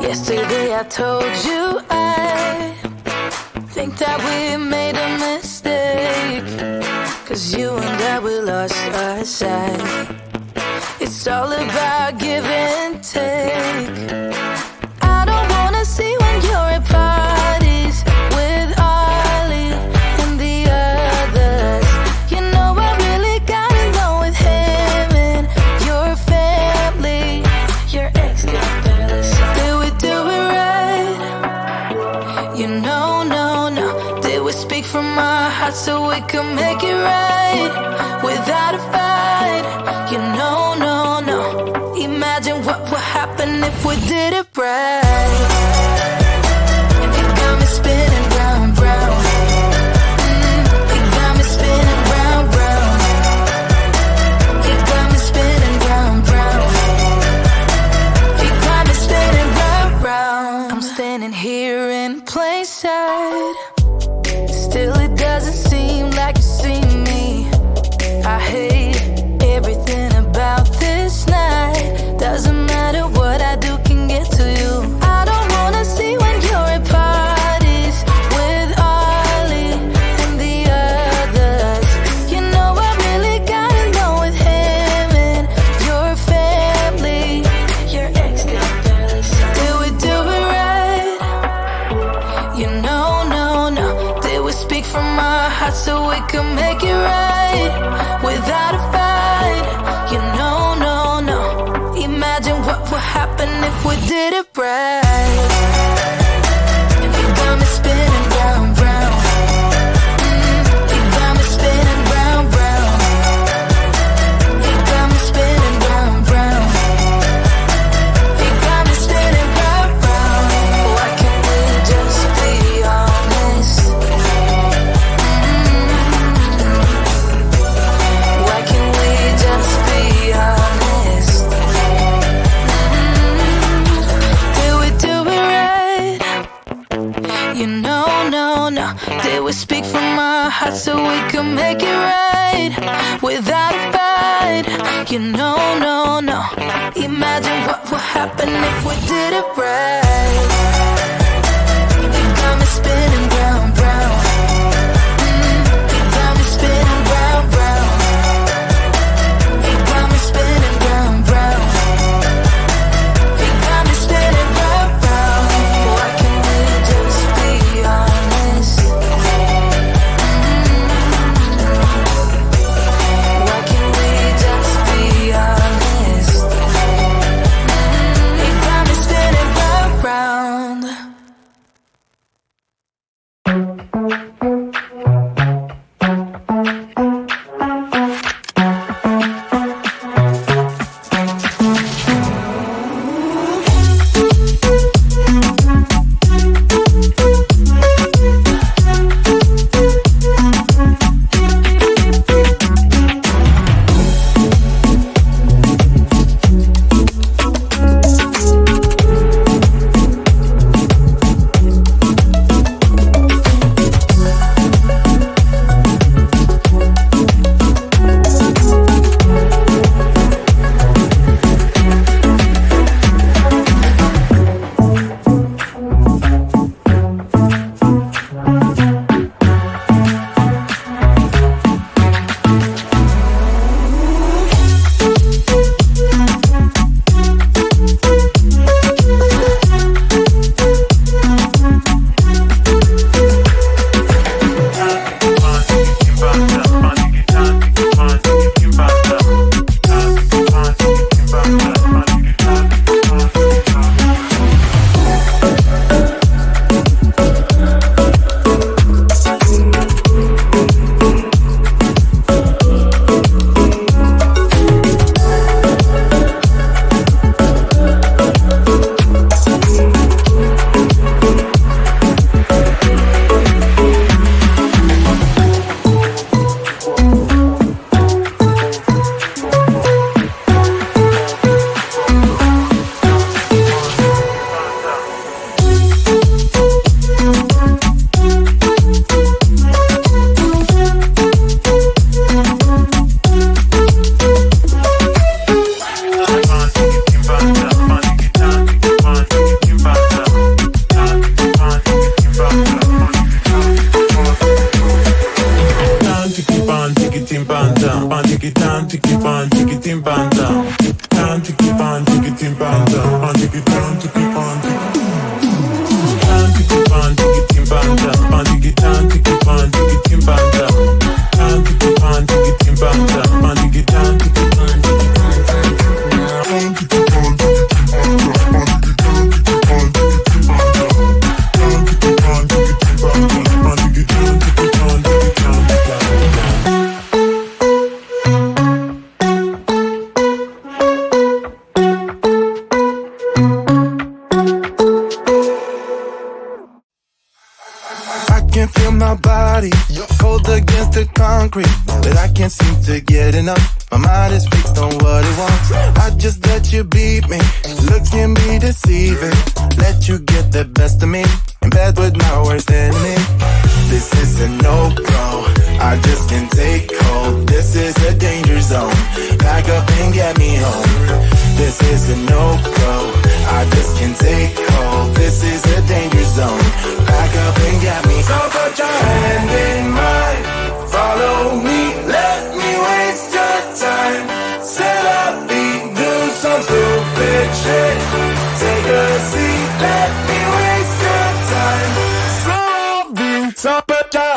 Yesterday I told you I think that we made a mistake, 'cause you and I, we lost our sight. It's all about give and take. I don't wanna see when you're at parties with Ollie and the others. You know I really got along with him and your family. Your ex got jealous. Did we do it right? You know, no. Did we speak from our hearts so we could make it right without a fight? You know, no. Imagine what would happen if we did it right. It got me spinning round, round. It got me spinning round, round. It got me spinning round, round. It got me spinning round, round. I'm standing here in plain sight. Still it doesn't seem like you see me. I hate everything about this night. Doesn't matter what I do can get to you. I don't wanna see when you're at parties with Ollie and the others. You know I really got along with him and your family. Your ex got jealous. Did we do it right? You know, no. Did we speak from our hearts so we could make it right without a fight? You know, no. Imagine what would happen if we did it right. It got me spinning round, round. It got me spinning round, round. It got me spinning round, round. It got me spinning round, round. Why can't we just be honest? Why can't we just be honest? You know, no. Did we speak from our hearts so we could make it right without a fight? You know, no. Imagine what would happen if we did it right. It got me spinning round, round. It got me spinning round, round. It got me spinning round, round. It got me spinning round, round. Why can't we just be honest? Why can't we just be honest? It got me spinning round, round. tim pan down, pan tiki tan tiki pan tiki tim pan down, tan tiki pan tiki tim pan down, pan tiki tan tiki pan tiki tan tiki pan tiki tim pan down, pan tiki tan tiki pan tiki tim pan down, tan tiki pan tiki tim pan down, pan tiki tan tiki pan tiki tan tiki pan tiki cold against the concrete, but I can't seem to get enough. My mind is fixed on what it wants. I just let you beat me, looks can be deceiving. Let you get the best of me, in bed with my worst enemy. This is a no-go, I just can't take hold. This is a danger zone, pack up and get me home. This is a no-go, I just can't take hold. This is a danger zone, pack up and get me. So put your hand in mine, follow me, let me waste your time. Set up, do some stupid shit. Take a seat, let me waste your time. So put your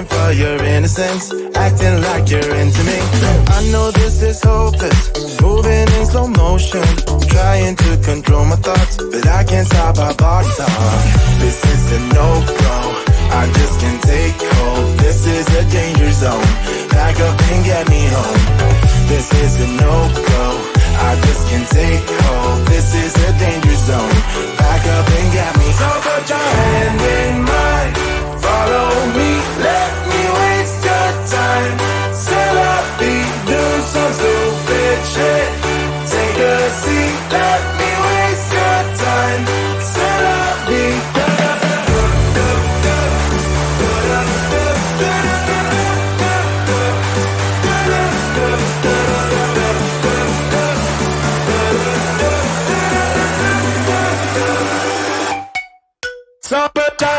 for your innocence, acting like you're into me. I know this is hopeless, moving in slow motion, trying to control my thoughts, but I can't stop our body talk. This is a no-go, I just can't take hold. This is a danger zone, pack up and get me home. This is a no-go, I just can't take hold. This is a danger zone, pack up and get me. So put your hand in mine, follow me, let me waste your time. Set up, do some stupid shit. Take a seat, let me waste your time. Set up, stop it down.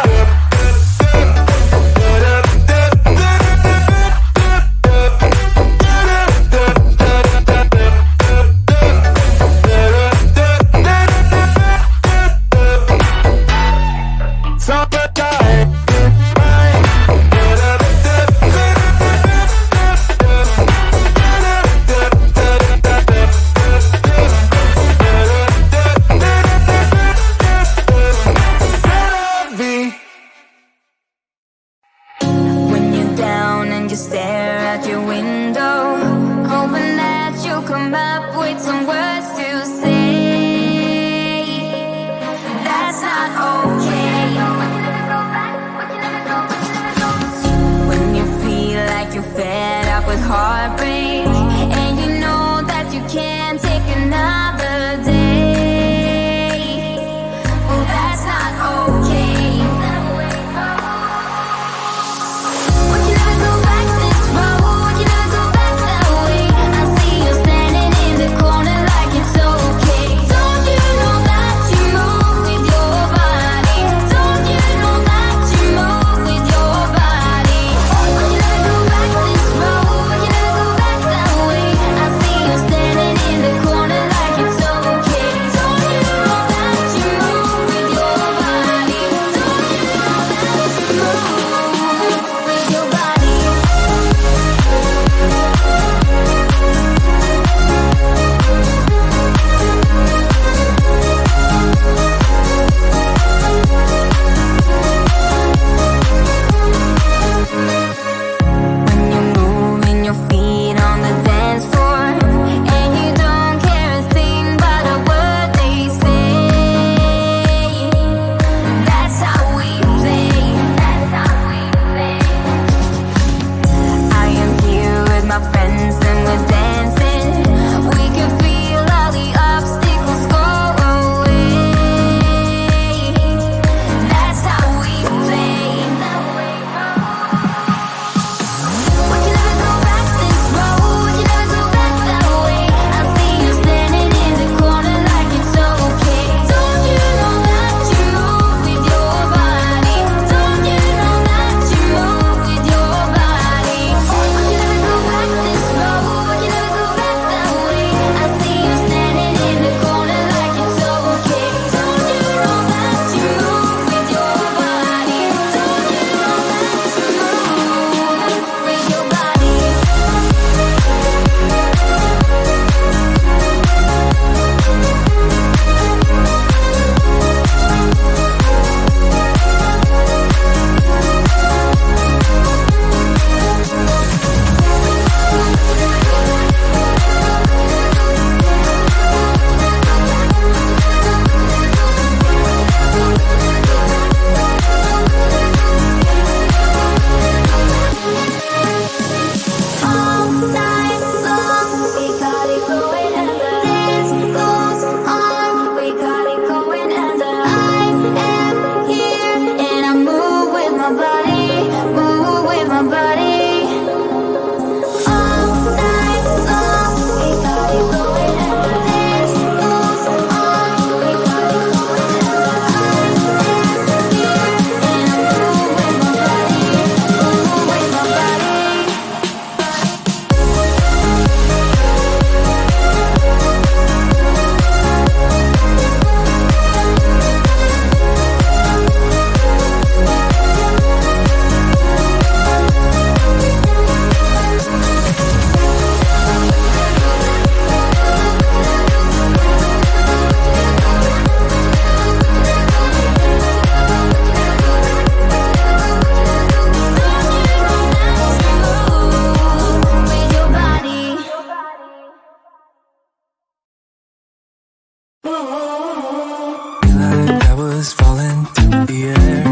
my body, move with my body. All night long, we got it going. This goes on, we got it going. I'm here and I move with my body, move with my body. With your body. Like I was falling through the air.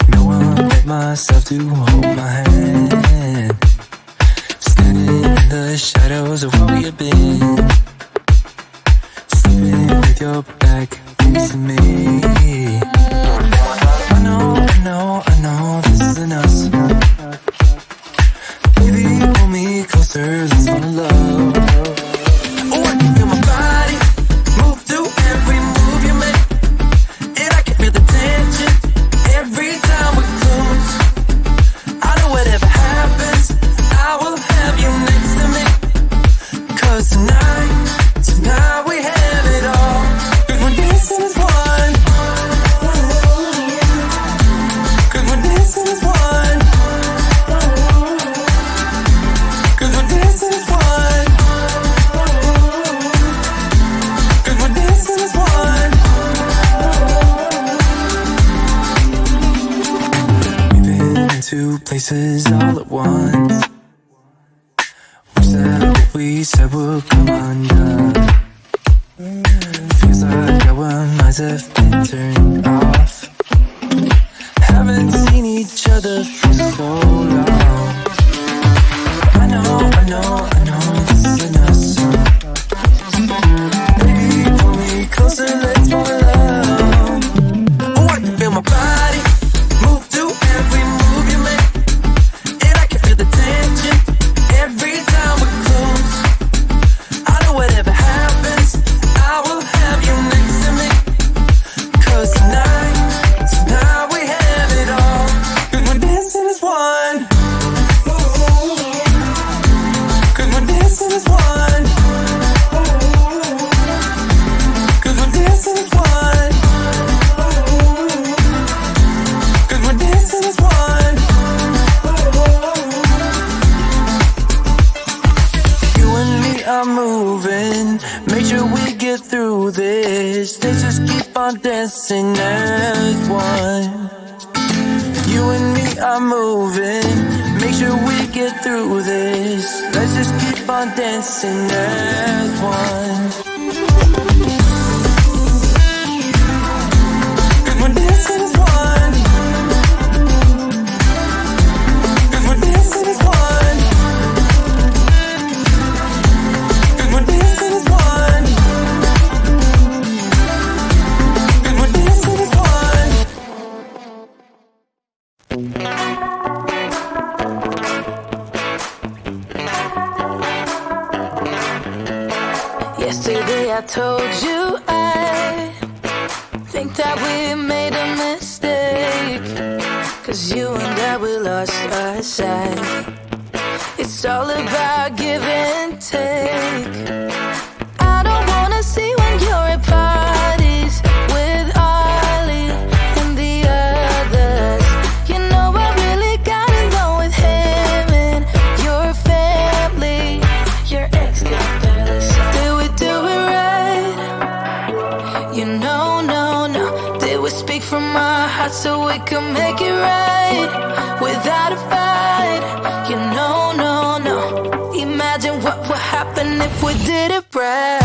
No one but myself to hold my hand. Standing in the shadows of where we have been. Sleeping with your back facing me. I know this isn't us. Baby, pull me closer, let's fall in love. Oh, I can feel my body move to every move you make, and I can feel the tension every time we're close. I know whatever happens, I will have you next to me. 'Cause tonight we have it all. 'Cause we're dancing as one. 'Cause we're dancing as one. 'Cause we're dancing as one. 'Cause we're dancing as one. We've been into places all at once. Wish that what we said would come undone. Feels like our minds have been turned off. Haven't seen each other for so long. I know this isn't us. Baby, pull me closer, let's fall in love. Oh, I can feel my body move to every move you make, and I can feel the tension every time we're close. I know whatever happens, I will have you next to me. 'Cause tonight we have it all. 'Cause we're dancing as one. 'Cause we're dancing as one. 'Cause we're dancing as one. 'Cause we're dancing as one. You and me are moving, make sure we get through this. Let's just keep on dancing as one. You and me are moving, make sure we get through this. Let's just keep on dancing as one. 'Cause we're dancing as one. 'Cause we're dancing as one. 'Cause we're dancing as one. 'Cause we're dancing as one. Yesterday I told you I think that we made a mistake. 'Cause you and I, we lost our sight. It's all about give and take. I don't wanna see when you're at parties with Ollie and the others. You know I really got along with him and your family. Your ex got jealous. Did we do it right? You know, no. Did we speak from our hearts so we could make it right without a fight? You know, no. Imagine what would happen if we did it right.